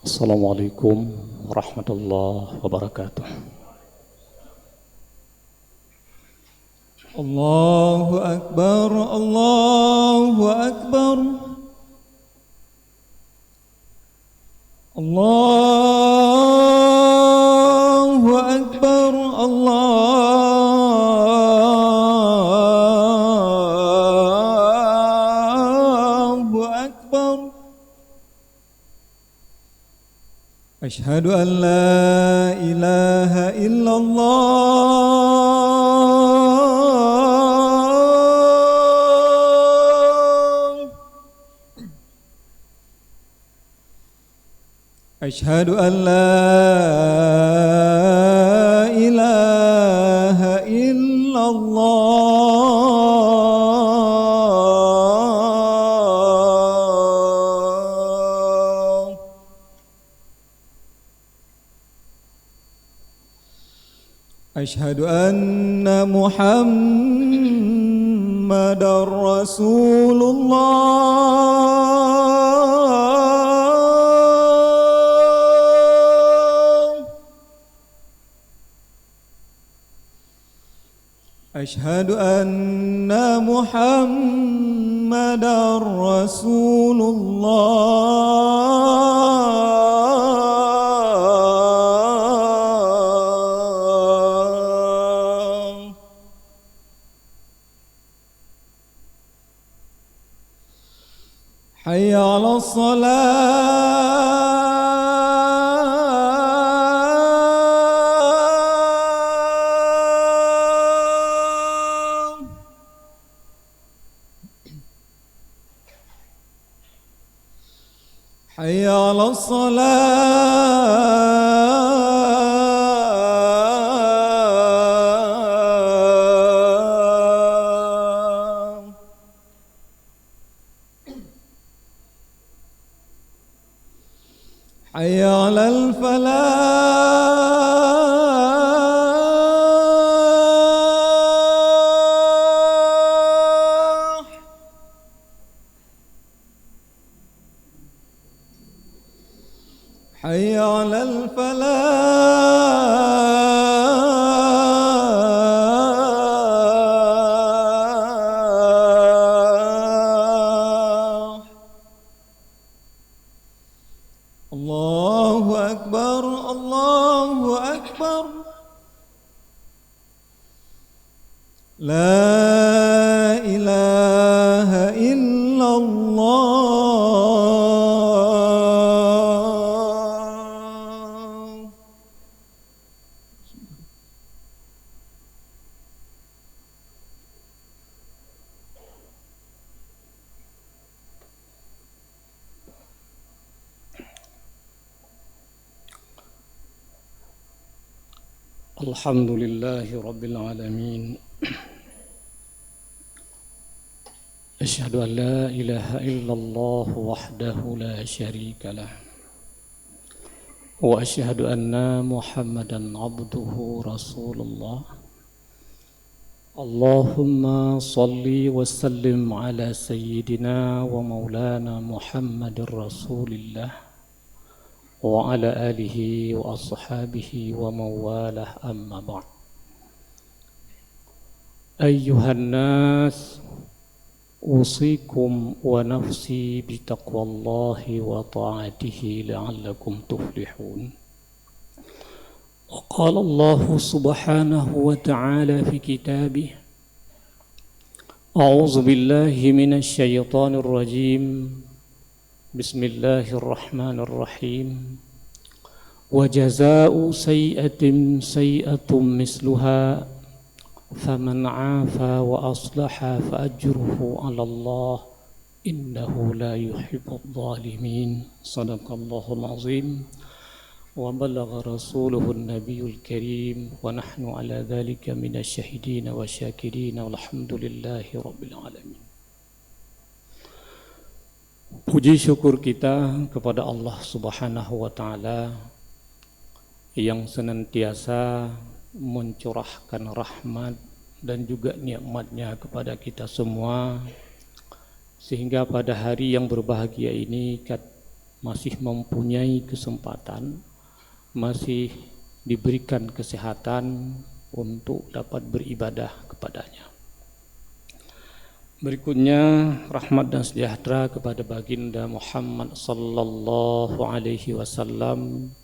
Assalamualaikum warahmatullahi wabarakatuh. Allahu Akbar, Allahu Akbar, Allahu Akbar, Allahu Akbar. Asyhadu an la ilaha illallah. Asyhadu an la ilaha illallah. Asyhadu anna Muhammadar Rasulullah. Asyhadu anna Muhammadar Rasulullah. Hayya 'alas salah. Hayya 'alas salah. Hayya 'alal falah. Hayya 'alal falah. Allahu Akbar, Allahu Akbar. La ilaha illallah. Alhamdulillahi rabbil alamin. Asyhadu an la ilaha illallah wahdahu la syarika lah. Wa asyhadu anna Muhammadan abduhu rasulullah. Allahumma salli wa sallim ala sayyidina wa maulana Muhammadir rasulillah wa ala alihi wa ashabihi wa mawalah, amma ba'd. Ayyuhan nas, usikum wa nafsi bitaqwallahi wa ta'atihi la'allakum tuflihun. Wa qala Allah subhanahu wa ta'ala fi kitabih: A'udzu billahi minasy syaithanir rajim. Bismillahirrahmanirrahim. Wa jazaa'u sayyi'atin sayyi'atun misluha faman 'afa wa aslaha fa ajruhu 'ala Allah innahu la yuhibbudz zalimin. Shadaqallahul azim. Wa balagha rasuluhun nabiyul karim wa nahnu 'ala dzalika minasy syahidin wa syakirin walhamdulillahi rabbil alamin. Puji syukur kita kepada Allah Subhanahu wa Ta'ala yang senantiasa mencurahkan rahmat dan juga nikmat-Nya kepada kita semua, sehingga pada hari yang berbahagia ini masih mempunyai kesempatan, masih diberikan kesehatan untuk dapat beribadah kepadanya. Berikutnya rahmat dan sejahtera kepada baginda Muhammad sallallahu alaihi wasallam,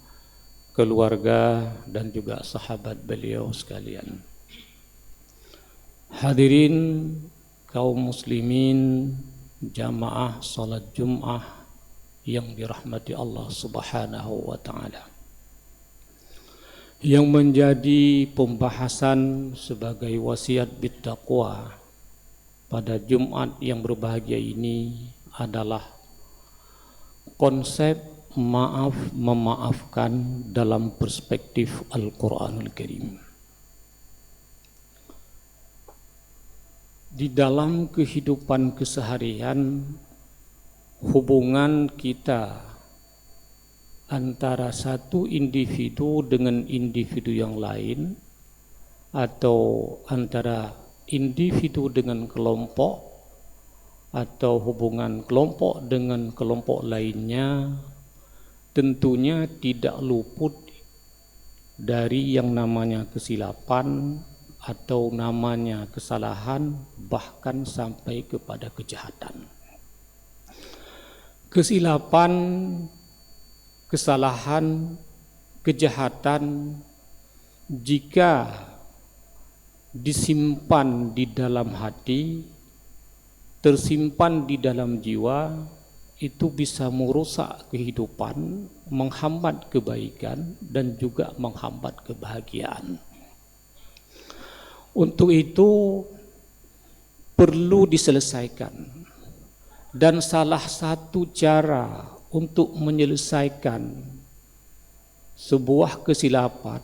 keluarga dan juga sahabat beliau sekalian. Hadirin kaum muslimin jamaah salat Jumat yang dirahmati Allah Subhanahu wa taala. Yang menjadi pembahasan sebagai wasiat bittaqwa pada Jumat yang berbahagia ini adalah konsep maaf memaafkan dalam perspektif Al-Quranul Karim. Di dalam kehidupan keseharian, hubungan kita antara satu individu dengan individu yang lain, atau antara individu dengan kelompok, atau hubungan kelompok dengan kelompok lainnya, tentunya tidak luput dari yang namanya kesilapan atau namanya kesalahan, bahkan sampai kepada kejahatan. Kesilapan, kesalahan, kejahatan jika disimpan di dalam hati, tersimpan di dalam jiwa, itu bisa merusak kehidupan, menghambat kebaikan dan juga menghambat kebahagiaan. Untuk itu perlu diselesaikan, dan salah satu cara untuk menyelesaikan sebuah kesilapan,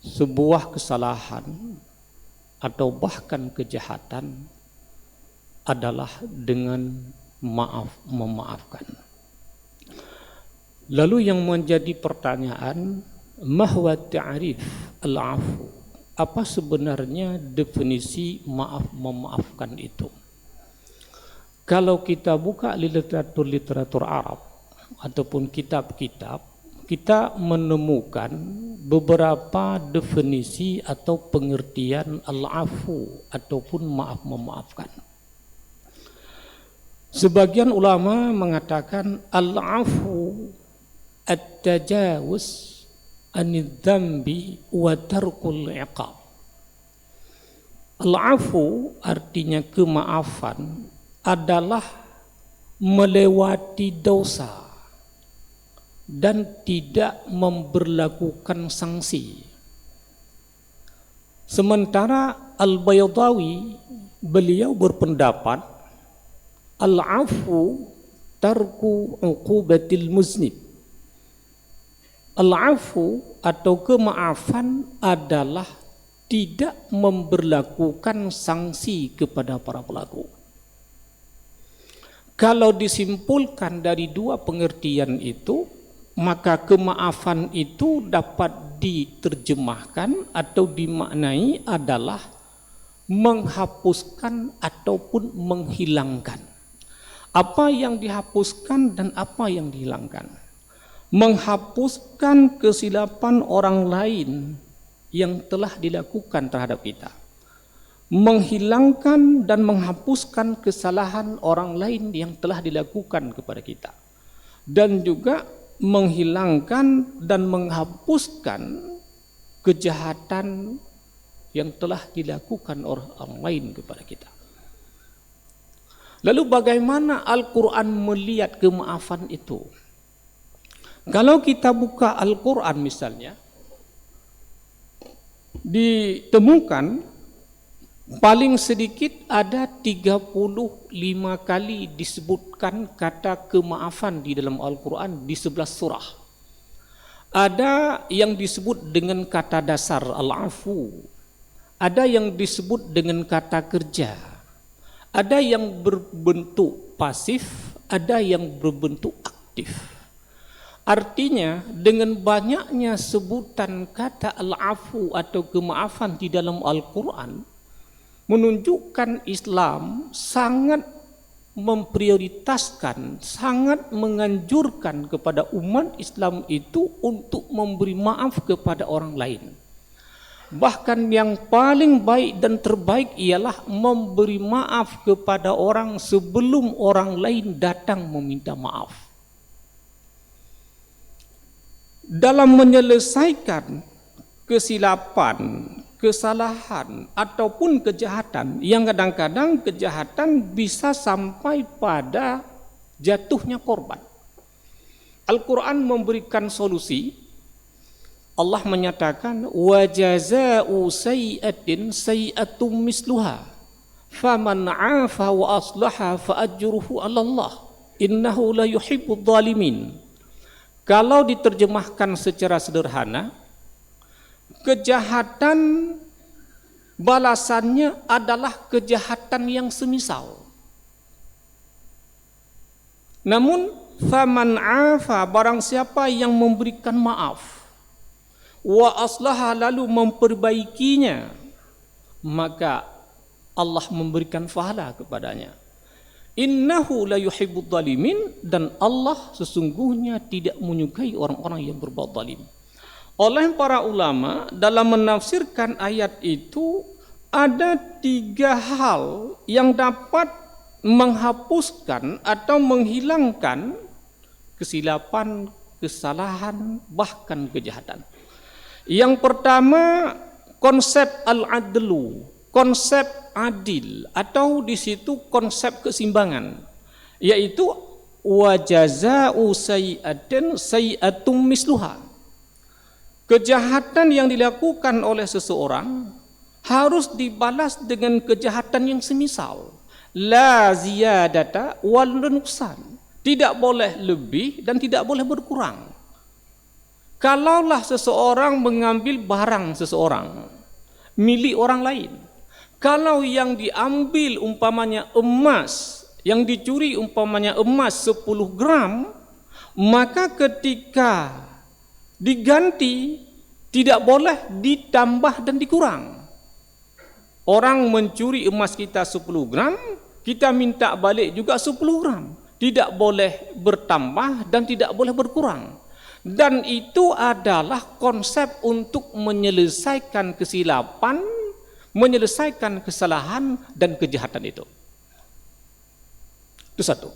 sebuah kesalahan, atau bahkan kejahatan adalah dengan memaafkan. Lalu yang menjadi pertanyaan, mahwa ta'rif al-'afw? Apa sebenarnya definisi maaf memaafkan itu? Kalau kita buka literatur Arab ataupun kitab-kitab, kita menemukan beberapa definisi atau pengertian al-'afwu ataupun maaf memaafkan. Sebagian ulama mengatakan al-'afwu at-tajawuz anidz-dzambi wa tarkul 'iqab. Al-'afwu artinya kemaafan adalah melewati dosa dan tidak memberlakukan sanksi. Sementara Al-Baydawi, beliau berpendapat al-'afwu tarku 'uqubatil muznib. Al-'afwu atau kemaafan adalah tidak memberlakukan sanksi kepada para pelaku. Kalau disimpulkan dari dua pengertian itu, maka kemaafan itu dapat diterjemahkan atau dimaknai adalah menghapuskan ataupun menghilangkan. Apa yang dihapuskan dan apa yang dihilangkan. Menghapuskan kesilapan orang lain yang telah dilakukan terhadap kita. Menghilangkan dan menghapuskan kesalahan orang lain yang telah dilakukan kepada kita. Dan juga menghilangkan dan menghapuskan kejahatan yang telah dilakukan orang lain kepada kita. Lalu bagaimana Al-Quran melihat kemaafan itu? Kalau kita buka Al-Quran misalnya, ditemukan paling sedikit ada 35 kali disebutkan kata kemaafan di dalam Al-Quran di 11 surah. Ada yang disebut dengan kata dasar al-'afwu, ada yang disebut dengan kata kerja, ada yang berbentuk pasif, ada yang berbentuk aktif. Artinya dengan banyaknya sebutan kata al-'afwu atau kemaafan di dalam Al-Quran menunjukkan Islam sangat memprioritaskan, sangat menganjurkan kepada umat Islam itu untuk memberi maaf kepada orang lain. Bahkan yang paling baik dan terbaik ialah memberi maaf kepada orang sebelum orang lain datang meminta maaf. Dalam menyelesaikan kesilapan, kesalahan ataupun kejahatan, yang kadang-kadang kejahatan bisa sampai pada jatuhnya korban, Al-Quran memberikan solusi. Allah menyatakan wa jazaa'u sayyi'atin sayyi'atum misluha faman 'afa wa aslaha fa ajruhu 'ala Allah innahu la yuhibbudz zalimin. Kalau diterjemahkan secara sederhana, kejahatan balasannya adalah kejahatan yang semisal. Namun faman 'afa, barang siapa yang memberikan maaf, wa aslaha, lalu memperbaikinya, maka Allah memberikan pahala kepadanya. Innahu la yuhibbudz zalimin, dan Allah sesungguhnya tidak menyukai orang-orang yang berbuat zalim. Oleh para ulama dalam menafsirkan ayat itu ada 3 hal yang dapat menghapuskan atau menghilangkan kesilapan, kesalahan, bahkan kejahatan. Yang pertama, konsep al-adlu, konsep adil, atau di situ konsep keseimbangan, yaitu wa jazaa'u sayyi'atin sayyi'atum misluha. Kejahatan yang dilakukan oleh seseorang harus dibalas dengan kejahatan yang semisal. La ziyadata wal nuqsan. Tidak boleh lebih dan tidak boleh berkurang. Kalaulah seseorang mengambil barang seseorang, milik orang lain, kalau yang diambil umpamanya emas, yang dicuri umpamanya emas 10 gram, maka ketika diganti tidak boleh ditambah dan dikurang. Orang mencuri emas kita 10 gram, kita minta balik juga 10 gram. Tidak boleh bertambah dan tidak boleh berkurang. Dan itu adalah konsep untuk menyelesaikan kesilapan, menyelesaikan kesalahan dan kejahatan itu. Itu satu.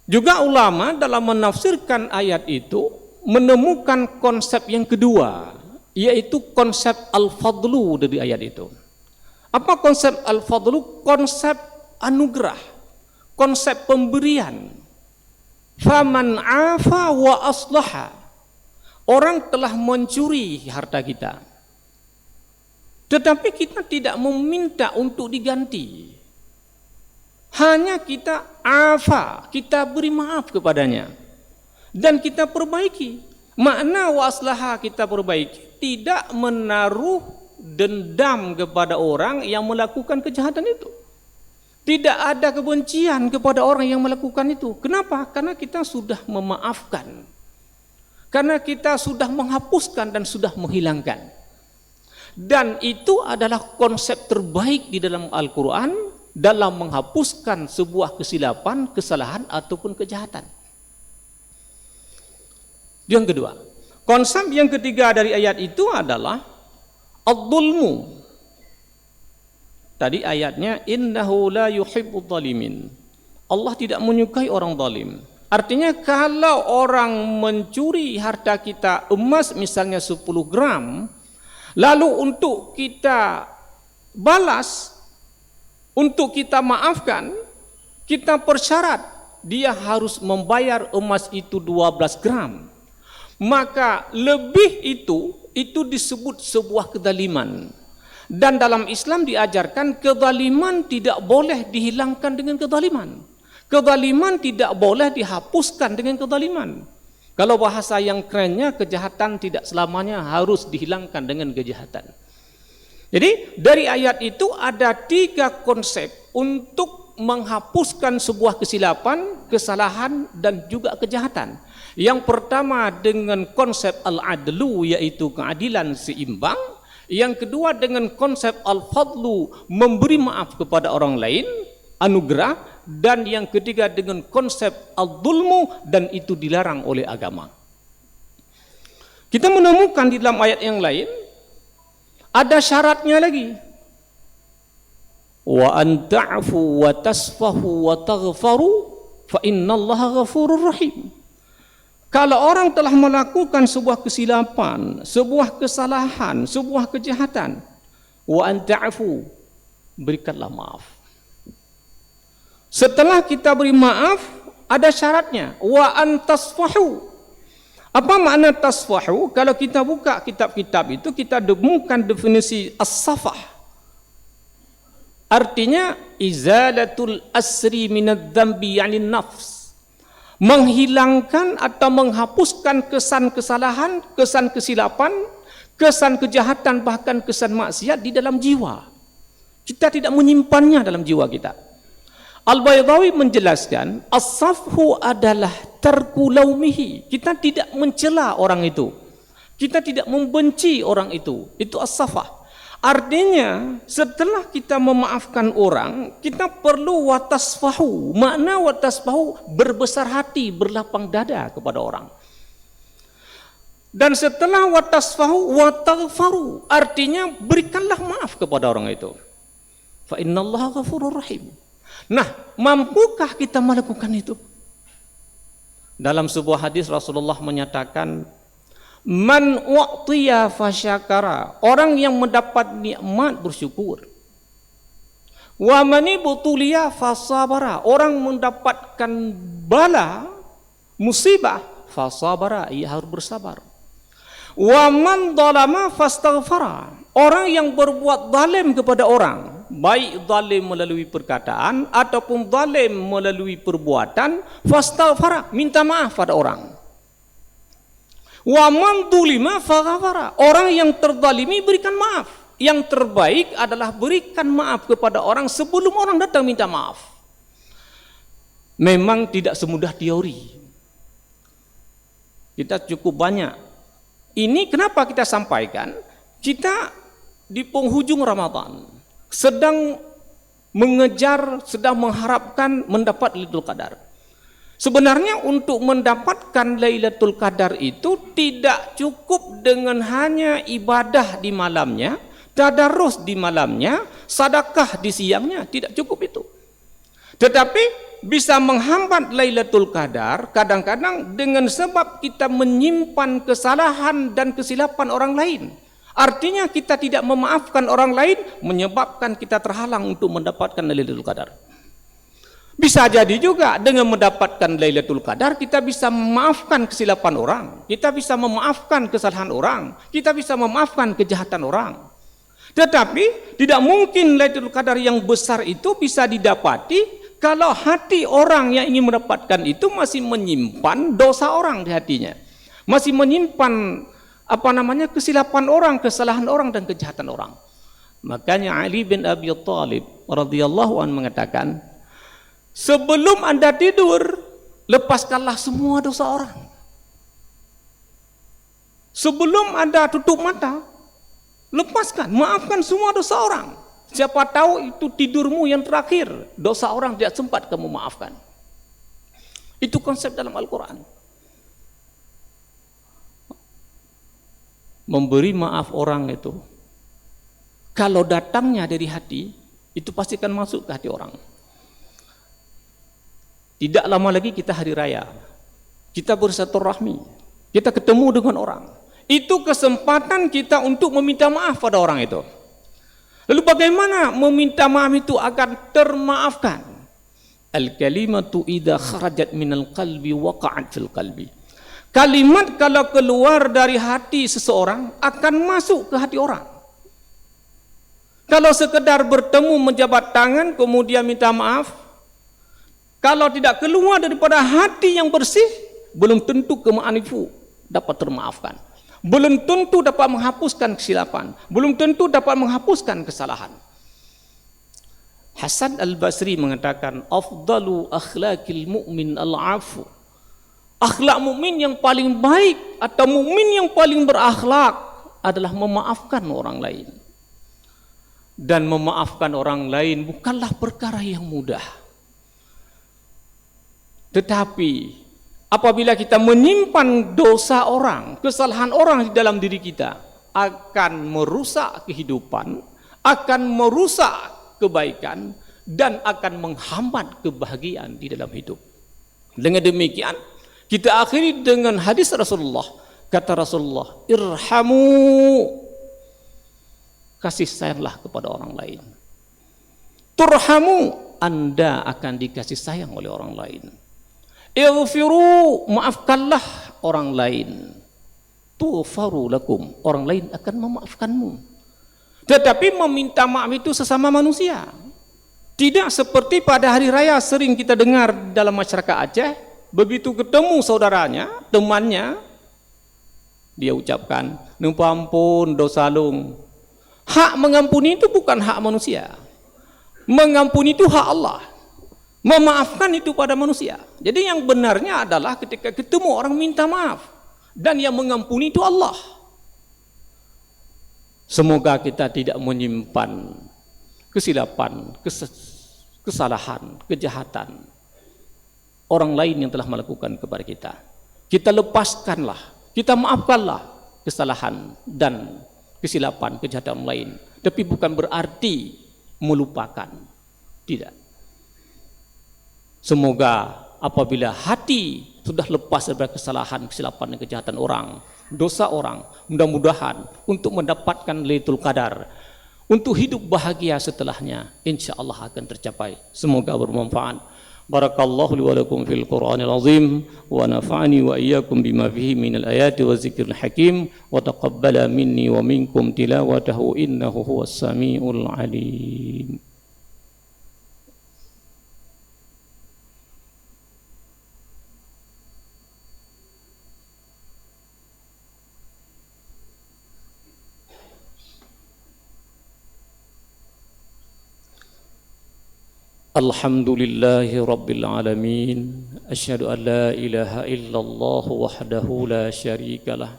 Juga ulama dalam menafsirkan ayat itu menemukan konsep yang kedua, yaitu konsep al-fadlu dari ayat itu. Apa konsep al-fadlu? Konsep anugerah, konsep pemberian. Faman 'afa wa aslaha. Orang telah mencuri harta kita, tetapi kita tidak meminta untuk diganti. Hanya kita afa, kita beri maaf kepadanya dan kita perbaiki. Makna wa aslaha, kita perbaiki, tidak menaruh dendam kepada orang yang melakukan kejahatan itu. Tidak ada kebencian kepada orang yang melakukan itu. Kenapa? Karena kita sudah memaafkan. Karena kita sudah menghapuskan dan sudah menghilangkan. Dan itu adalah konsep terbaik di dalam Al-Quran dalam menghapuskan sebuah kesilapan, kesalahan ataupun kejahatan. Yang kedua, konsep yang ketiga dari ayat itu adalah ad-dhulmu. Tadi ayatnya innahu la yuhibbudz zalimin. Allah tidak menyukai orang zalim. Artinya kalau orang mencuri harta kita emas misalnya 10 gram, lalu untuk kita balas, untuk kita maafkan, kita persyarat dia harus membayar emas itu 12 gram. Maka lebih itu disebut sebuah kezaliman. Dan dalam Islam diajarkan kezaliman tidak boleh dihilangkan dengan kezaliman. Kezaliman tidak boleh dihapuskan dengan kezaliman. Kalau bahasa yang kerennya, kejahatan tidak selamanya harus dihilangkan dengan kejahatan. Jadi dari ayat itu ada 3 konsep untuk menghapuskan sebuah kesilapan, kesalahan dan juga kejahatan. Yang pertama dengan konsep al-adlu, yaitu keadilan seimbang. Yang kedua dengan konsep al-fadlu, memberi maaf kepada orang lain, anugerah. dan yang ketiga dengan konsep al-zulmu, dan itu dilarang oleh agama. Kita menemukan di dalam ayat yang lain ada syaratnya lagi. Wa an ta'fu wa tasfahu wa taghfaru fa innallaha ghafurur rahim. Kalau orang telah melakukan sebuah kesilapan, sebuah kesalahan, sebuah kejahatan, wa an ta'fu, berikanlah maaf. Setelah kita beri maaf, ada syaratnya, wa an tasfahu. Apa makna tasfahu? Kalau kita buka kitab-kitab itu, kita temukan definisi as-safah. Artinya izalatul asri minadz dzambi, yani nafs. Menghilangkan atau menghapuskan kesan kesalahan, kesan kesilapan, kesan kejahatan, bahkan kesan maksiat di dalam jiwa. Kita tidak menyimpannya dalam jiwa kita. Al-Baydawi menjelaskan, as-safhu adalah tarku laumihi. Kita tidak mencela orang itu. Kita tidak membenci orang itu. Itu as-safah. Artinya setelah kita memaafkan orang, kita perlu watasfahu. Makna watasfahu, berbesar hati, berlapang dada kepada orang. Dan setelah watasfahu, wataghfaru, artinya berikanlah maaf kepada orang itu. Fa innallaha ghafurur rahim. Nah, mampukah kita melakukan itu? Dalam sebuah hadis Rasulullah menyatakan, man u'tiya fasyakara, orang yang mendapat nikmat bersyukur. Wa man ibtuliya fasabara, orang mendapatkan bala, musibah, fasabara, ia harus bersabar. Wa man zalama fastaghfara, orang yang berbuat zalim kepada orang, baik zalim melalui perkataan ataupun zalim melalui perbuatan, fastaghfara, minta maaf pada orang. Wa man dzulima faghfara, orang yang terzalimi berikan maaf. Yang terbaik adalah berikan maaf kepada orang sebelum orang datang minta maaf. Memang tidak semudah teori. Kita cukup banyak. Ini kenapa kita sampaikan? Kita di penghujung Ramadan sedang mengejar, sedang mengharapkan mendapat Lailatul Qadar. Sebenarnya untuk mendapatkan Lailatul Qadar itu tidak cukup dengan hanya ibadah di malamnya, tadarus di malamnya, sedekah di siangnya, tidak cukup itu. Tetapi bisa menghambat Lailatul Qadar kadang-kadang dengan sebab kita menyimpan kesalahan dan kesilapan orang lain. Artinya kita tidak memaafkan orang lain menyebabkan kita terhalang untuk mendapatkan Lailatul Qadar. Bisa jadi juga dengan mendapatkan Lailatul Qadar kita bisa memaafkan kesilapan orang, kita bisa memaafkan kesalahan orang, kita bisa memaafkan kejahatan orang. Tetapi tidak mungkin Lailatul Qadar yang besar itu bisa didapati kalau hati orang yang ingin mendapatkan itu masih menyimpan dosa orang di hatinya, masih menyimpan kesilapan orang, kesalahan orang dan kejahatan orang. Makanya Ali bin Abi Thalib radhiyallahu anhu mengatakan, sebelum Anda tidur, lepaskanlah semua dosa orang. Sebelum Anda tutup mata, lepaskan, maafkan semua dosa orang. Siapa tahu itu tidurmu yang terakhir, dosa orang tidak sempat kamu maafkan. Itu konsep dalam Al-Quran. Memberi maaf orang itu, kalau datangnya dari hati, itu pasti akan masuk ke hati orang. Tidak lama lagi kita hari raya, kita bersilaturahmi, kita ketemu dengan orang. Itu kesempatan kita untuk meminta maaf pada orang itu. Lalu bagaimana meminta maaf itu agar termaafkan? Al-kalimatu idza kharajat minal qalbi waqa'at fil qalbi. Kalimat kalau keluar dari hati seseorang akan masuk ke hati orang. Kalau sekedar bertemu menjabat tangan kemudian minta maaf, kalau tidak keluar daripada hati yang bersih, belum tentu kemaafan itu dapat termaafkan. Belum tentu dapat menghapuskan kesilapan. Belum tentu dapat menghapuskan kesalahan. Hasan Al-Basri mengatakan, afdalu akhlaqil mu'min al-afu. Akhlak mukmin yang paling baik atau mukmin yang paling berakhlak adalah memaafkan orang lain. Dan memaafkan orang lain bukanlah perkara yang mudah. Tetapi apabila kita menyimpan dosa orang, kesalahan orang di dalam diri kita, akan merusak kehidupan, akan merusak kebaikan, dan akan menghambat kebahagiaan di dalam hidup. Dengan demikian, kita akhiri dengan hadis Rasulullah. Kata Rasulullah, irhamu, kasih sayanglah kepada orang lain. Turhamu, Anda akan dikasih sayang oleh orang lain. Ighfiru, maafkanlah orang lain. Tughfaru lakum, orang lain akan memaafkanmu. Tetapi meminta maaf itu sesama manusia. Tidak seperti pada hari raya sering kita dengar dalam masyarakat Aceh, begitu ketemu saudaranya, temannya, dia ucapkan, "Numpun ampun dosa lung." Hak mengampuni itu bukan hak manusia. Mengampuni itu hak Allah. Memaafkan itu pada manusia. Jadi yang benarnya adalah ketika ketemu orang minta maaf, dan yang mengampuni itu Allah. Semoga kita tidak menyimpan kesilapan, kesalahan, kejahatan orang lain yang telah melakukan kepada kita. Kita lepaskanlah, kita maafkanlah kesalahan dan kesilapan, kejahatan orang lain. Tapi bukan berarti melupakan. Tidak. Semoga apabila hati sudah lepas dari kesalahan, kesilapan dan kejahatan orang, dosa orang, mudah-mudahan untuk mendapatkan Lailatul Qadar, untuk hidup bahagia setelahnya, insyaallah akan tercapai. Semoga bermanfaat. Barakallahu li wa lakum fil Qur'anil azim wa nafa'ani wa iyyakum bima fihi minal ayati wa zikril hakim wa taqabbala minni wa minkum tilawatahu innahu huwas samiul alim. Alhamdulillahi Rabbil Alamin. Asyhadu an la ilaha illallah wahdahu la syarikalah.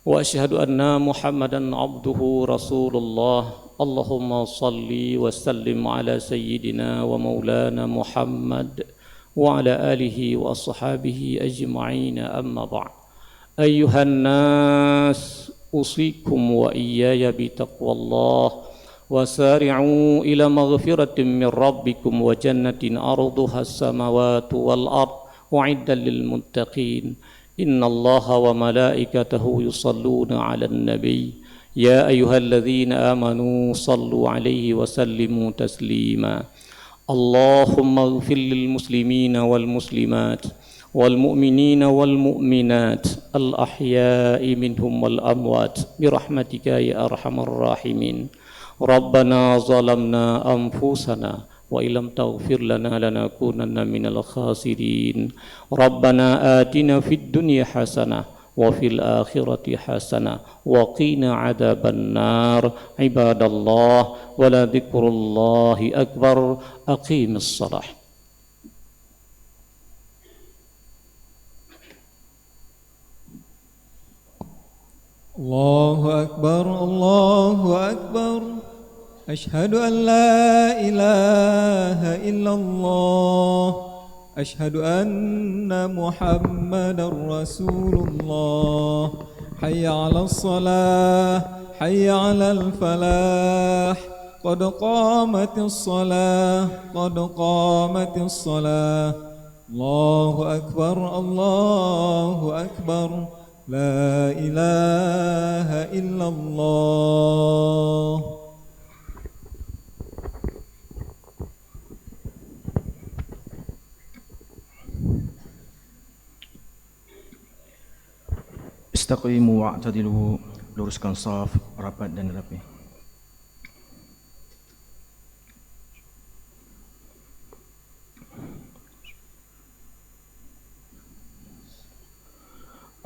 Wa asyhadu anna Muhammadan abduhu rasulullah. Allahumma salli wa sallim ala sayyidina wa maulana Muhammad wa ala alihi wa ashabihi ajma'in, amma ba'd. Ayyuhan nas, usikum wa iyaya bitaqwallah. وسارعوا إلى مغفرة من ربكم وجنة أرضها السماوات والأرض أعدت للمتقين إن الله وملائكته يصلون على النبي يا أيها الذين آمنوا صلوا عليه وسلموا تسليما اللهم اغفر للمسلمين والمسلمات والمؤمنين والمؤمنات الأحياء منهم والأموات برحمتك يا أرحم الراحمين ربنا ظلمنا أنفسنا وإن لم تغفر لنا لنكونن من الخاسرين ربنا آتنا في الدنيا حسنة وفي الآخرة حسنة وقنا عذاب النار عباد الله ولذكر الله أكبر أقيم الصلاة. الله أكبر الله أكبر أشهد أن لا إله إلا الله أشهد أن محمد رسول الله حي على الصلاة حي على الفلاح قد قامت الصلاة قد قامت الصلاة الله أكبر الله أكبر لا إله إلا الله. Istaqimu wa'tadilu, luruskan saf, rapat dan rapi.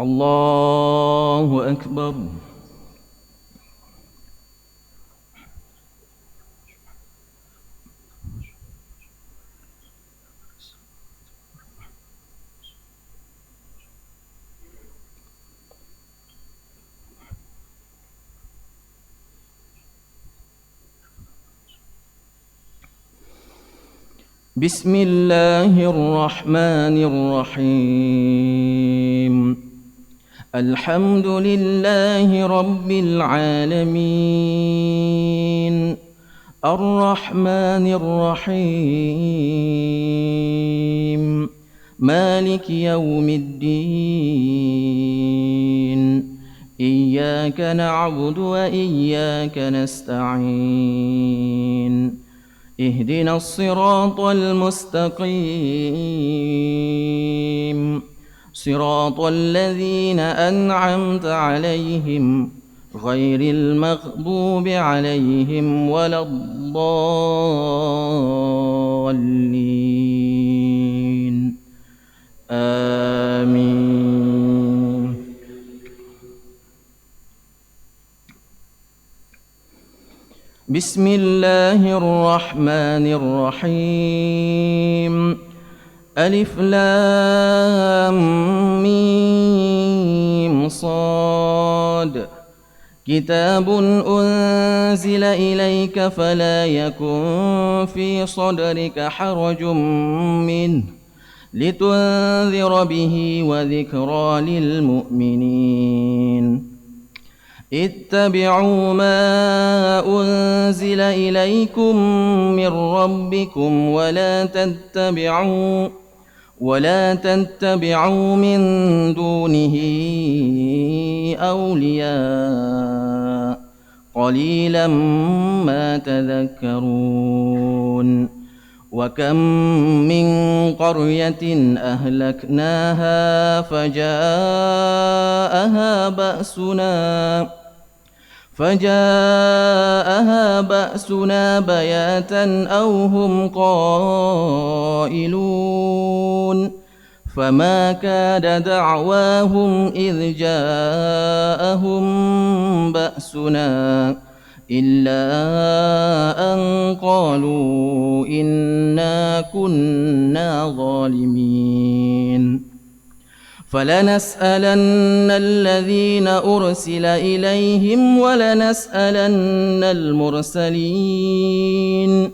Allahu Akbar. بسم الله الرحمن الرحيم الحمد لله رب العالمين الرحمن الرحيم مالك يوم الدين إياك نعبد وإياك نستعين اهدنا الصراط المستقيم صراط الذين أنعمت عليهم غير المغضوب عليهم ولا الضالين آمين. بسم الله الرحمن الرحيم ألف لام ميم صاد كتاب أنزل إليك فلا يكن في صدرك حرج منه لتنذر به وذكرى للمؤمنين اتبعوا ما أنزل إليكم من ربكم ولا تتبعوا من دونه أولياء قليلا ما تذكرون وكم من قرية أهلكناها فجاءها بأسنا بياتا أو هم قائلون فما كاد دعواهم إذ جاءهم بأسنا إلا أن قالوا إنا كنا ظالمين فلنسألن الذين أرسل إليهم ولنسألن المرسلين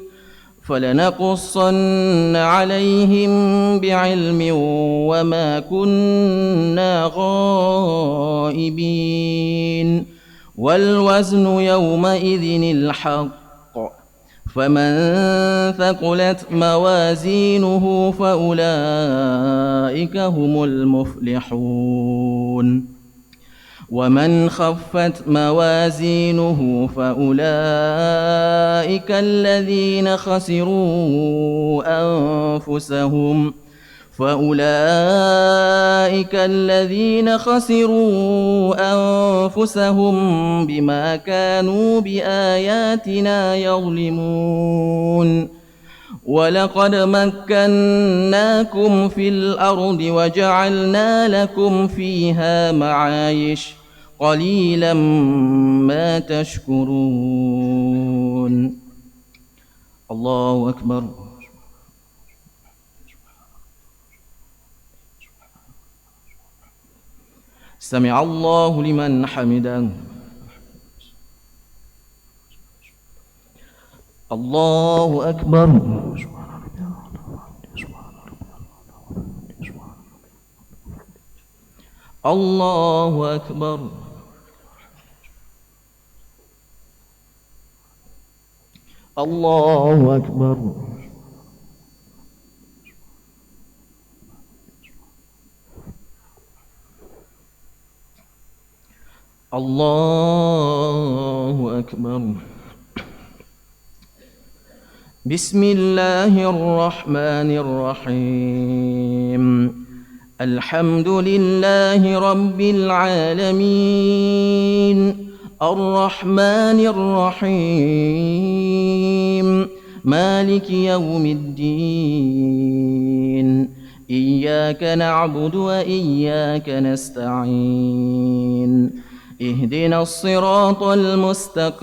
فلنقصن عليهم بعلم وما كنا غائبين والوزن يومئذ الحق فمن ثقلت موازينه فأولئك هم المفلحون ومن خفت موازينه فأولئك الذين خسروا أنفسهم بما كانوا بآياتنا يظلمون ولقد مكناكم في الأرض وجعلنا لكم فيها معايش قليلا ما تشكرون. الله أكبر. سمع الله لمن حمده. الله أكبر. الله أكبر. الله أكبر. الله أكبر. بسم الله الرحمن الرحيم الحمد لله رب العالمين الرحمن الرحيم مالك يوم الدين إياك نعبد وإياك نستعين اهدنا الصراط المستقيم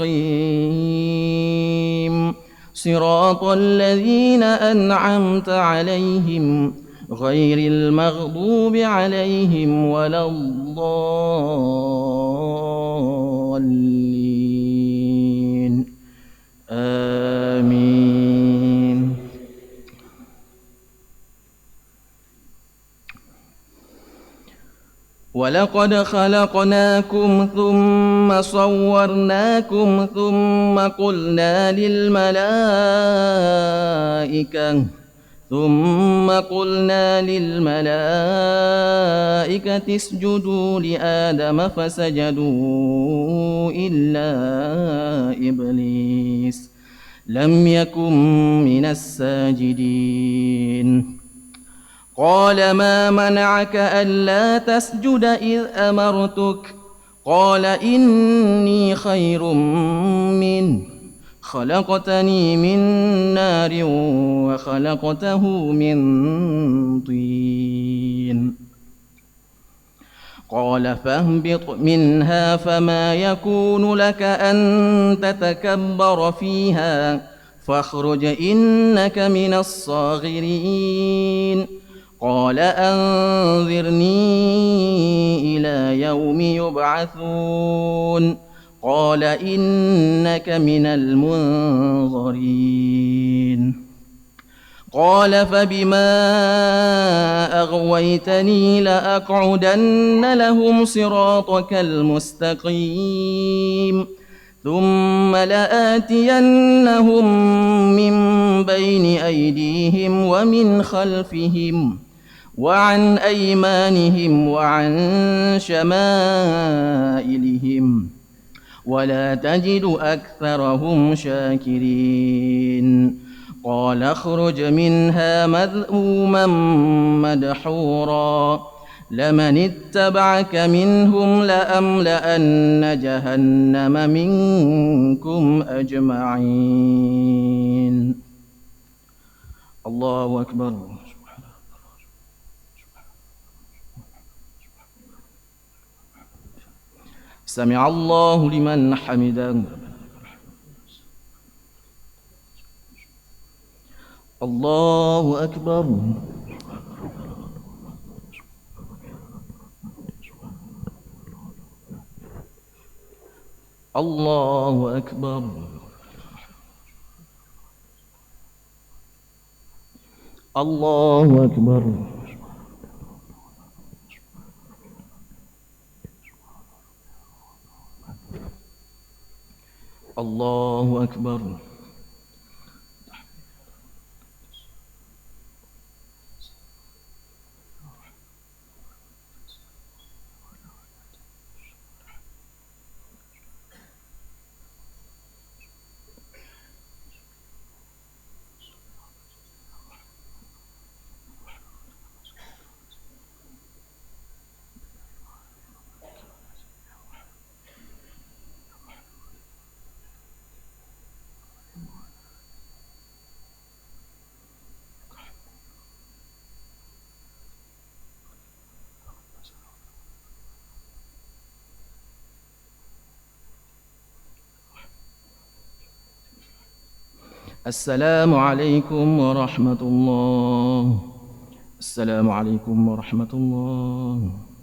صراط الذين أنعمت عليهم غير المغضوب عليهم ولا الضالين آمين. ولقد خلقناكم ثم صورناكم ثم قلنا للملائكة اسجدوا لآدم فسجدوا إلا إبليس لم يكن من الساجدين قال ما منعك ألا تسجد إذ أمرتك قال إني خير منه خلقتني من نار وخلقته من طين قال فاهبط منها فما يكون لك أن تتكبر فيها فاخرج إنك من الصاغرين قال أنظرني إلى يوم يبعثون قال إنك من المنظرين قال فبما أغويتني لأقعدن لهم صراطك المستقيم ثم لآتينهم من بين أيديهم ومن خلفهم وعن أيمانهم وعن شمائلهم ولا تجد أكثرهم شاكرين قال اخرج منها مذءوما مدحورا لمن اتبعك منهم لأملأن جهنم منكم أجمعين. الله أكبر. سمع الله لمن حمده. الله أكبر. الله أكبر. الله أكبر. الله أكبر. السلام عليكم ورحمة الله. السلام عليكم ورحمة الله.